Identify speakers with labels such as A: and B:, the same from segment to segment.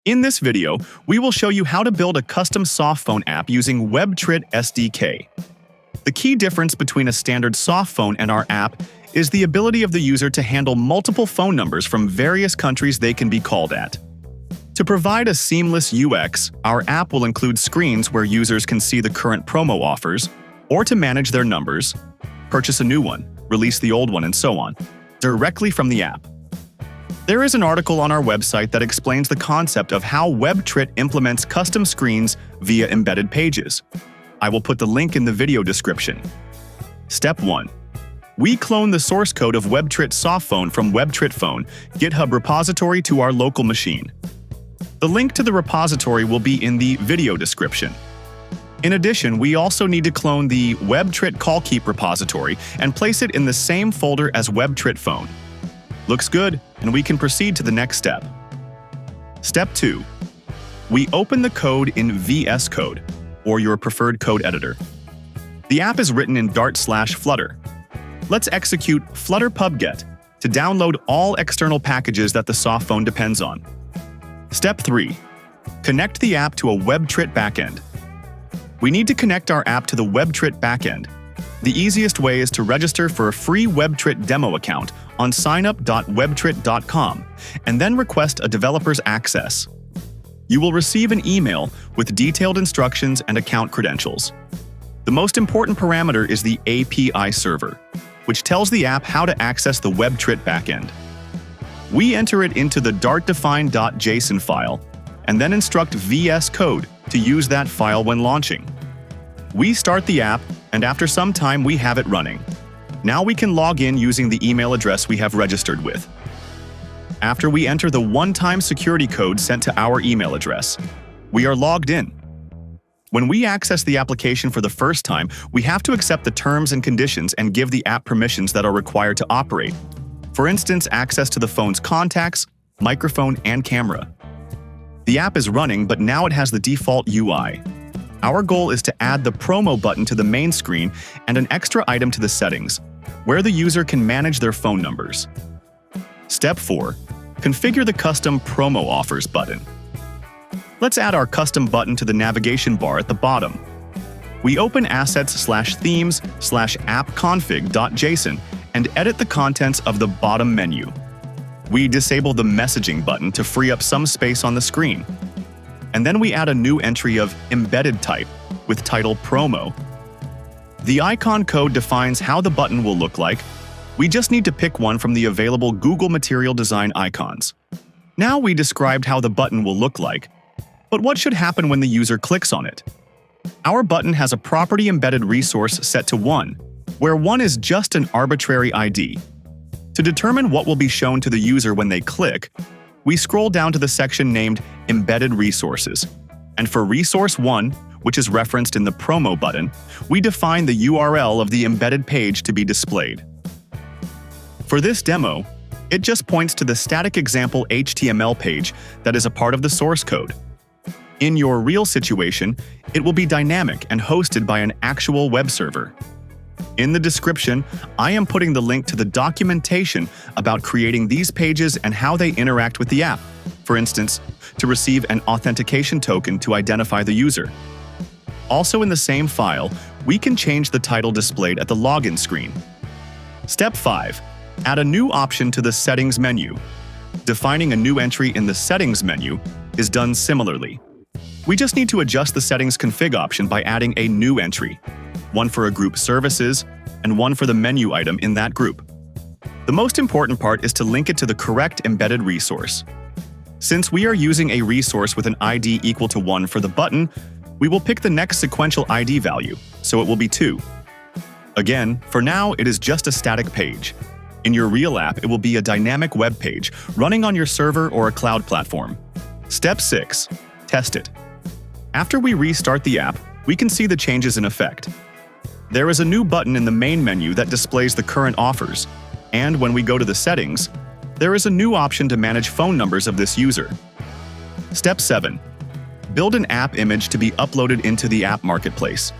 A: In this video, we will show you how to build a custom Softphone app using WebTrit SDK. The key difference between a standard Softphone and our app is the ability of the user to handle multiple phone numbers from various countries they can be called at. To provide a seamless UX, our app will include screens where users can see the current promo offers, or to manage their numbers, purchase a new one, release the old one, and so on, directly from the app. There is an article on our website that explains the concept of how WebTrit implements custom screens via embedded pages. I will put the link in the video description. Step 1. We clone the source code of WebTrit Softphone from WebTrit Phone GitHub repository to our local machine. The link to the repository will be in the video description. In addition, we also need to clone the WebTrit Callkeep repository and place it in the same folder as WebTrit Phone. Looks good, and we can proceed to the next step. Step 2. We open the code in VS Code, or your preferred code editor. The app is written in Dart/Flutter. Let's execute Flutter pubget to download all external packages that the Softphone depends on. Step 3. Connect the app to a WebTrit backend. We need to connect our app to the WebTrit backend. The easiest way is to register for a free WebTrit demo account on signup.webtrit.com and then request a developer's access. You will receive an email with detailed instructions and account credentials. The most important parameter is the API server, which tells the app how to access the WebTrit backend. We enter it into the dartdefine.json file and then instruct VS Code to use that file when launching. We start the app, and after some time we have it running. Now we can log in using the email address we have registered with. After we enter the one-time security code sent to our email address, we are logged in. When we access the application for the first time, we have to accept the terms and conditions and give the app permissions that are required to operate. For instance, access to the phone's contacts, microphone, and camera. The app is running, but now it has the default UI. Our goal is to add the promo button to the main screen and an extra item to the settings, where the user can manage their phone numbers. Step 4. Configure the custom promo offers button. Let's add our custom button to the navigation bar at the bottom. We open assets/themes/appconfig.json and edit the contents of the bottom menu. We disable the messaging button to free up some space on the screen. And then we add a new entry of embedded type with title promo. The icon code defines how the button will look like. We just need to pick one from the available Google Material Design icons. Now we described how the button will look like, but what should happen when the user clicks on it? Our button has a property embedded resource set to 1, where 1 is just an arbitrary ID. To determine what will be shown to the user when they click, we scroll down to the section named Embedded Resources, and for Resource 1, which is referenced in the Promo button, we define the URL of the embedded page to be displayed. For this demo, it just points to the static example HTML page that is a part of the source code. In your real situation, it will be dynamic and hosted by an actual web server. In the description, I am putting the link to the documentation about creating these pages and how they interact with the app, for instance, to receive an authentication token to identify the user. Also in the same file, we can change the title displayed at the login screen. Step 5. Add a new option to the Settings menu. Defining a new entry in the Settings menu is done similarly. We just need to adjust the Settings config option by adding a new entry, one for a group services, and one for the menu item in that group. The most important part is to link it to the correct embedded resource. Since we are using a resource with an ID equal to 1 for the button, we will pick the next sequential ID value, so it will be 2. Again, for now, it is just a static page. In your real app, it will be a dynamic web page running on your server or a cloud platform. Step 6. Test it. After we restart the app, we can see the changes in effect. There is a new button in the main menu that displays the current offers, and when we go to the settings, there is a new option to manage phone numbers of this user. Step 7. Build an app image to be uploaded into the app marketplace.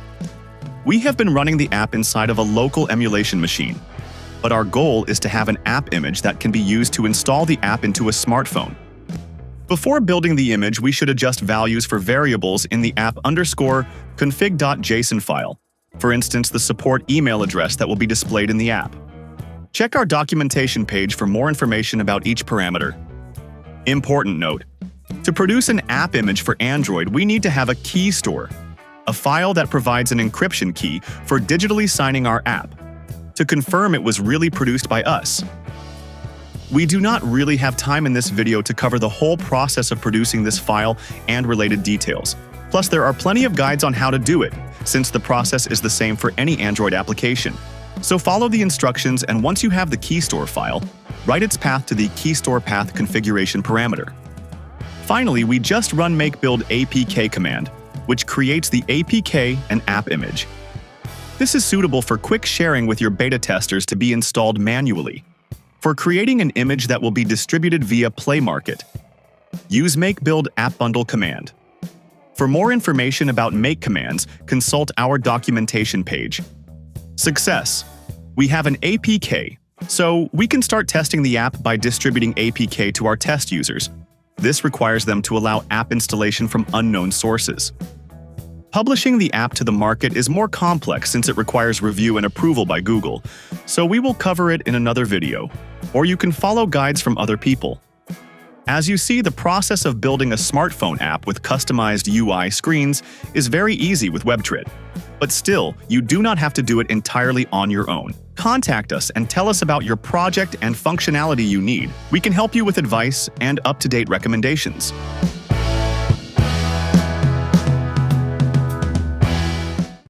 A: We have been running the app inside of a local emulation machine, but our goal is to have an app image that can be used to install the app into a smartphone. Before building the image, we should adjust values for variables in the app_config.json file. For instance, the support email address that will be displayed in the app. Check our documentation page for more information about each parameter. Important note: to produce an app image for Android, we need to have a key store, a file that provides an encryption key for digitally signing our app, to confirm it was really produced by us. We do not really have time in this video to cover the whole process of producing this file and related details. Plus, there are plenty of guides on how to do it, since the process is the same for any Android application. So follow the instructions, and once you have the key store file, write its path to the key store path configuration parameter. Finally, we just run make build apk command, which creates the apk and app image. This is suitable for quick sharing with your beta testers to be installed manually. For creating an image that will be distributed via Play Market, use make build app bundle command. For more information about make commands, consult our documentation page. Success! We have an APK, so we can start testing the app by distributing APK to our test users. This requires them to allow app installation from unknown sources. Publishing the app to the market is more complex since it requires review and approval by Google, so we will cover it in another video, or you can follow guides from other people. As you see, the process of building a smartphone app with customized UI screens is very easy with WebTrit. But still, you do not have to do it entirely on your own. Contact us and tell us about your project and functionality you need. We can help you with advice and up-to-date recommendations.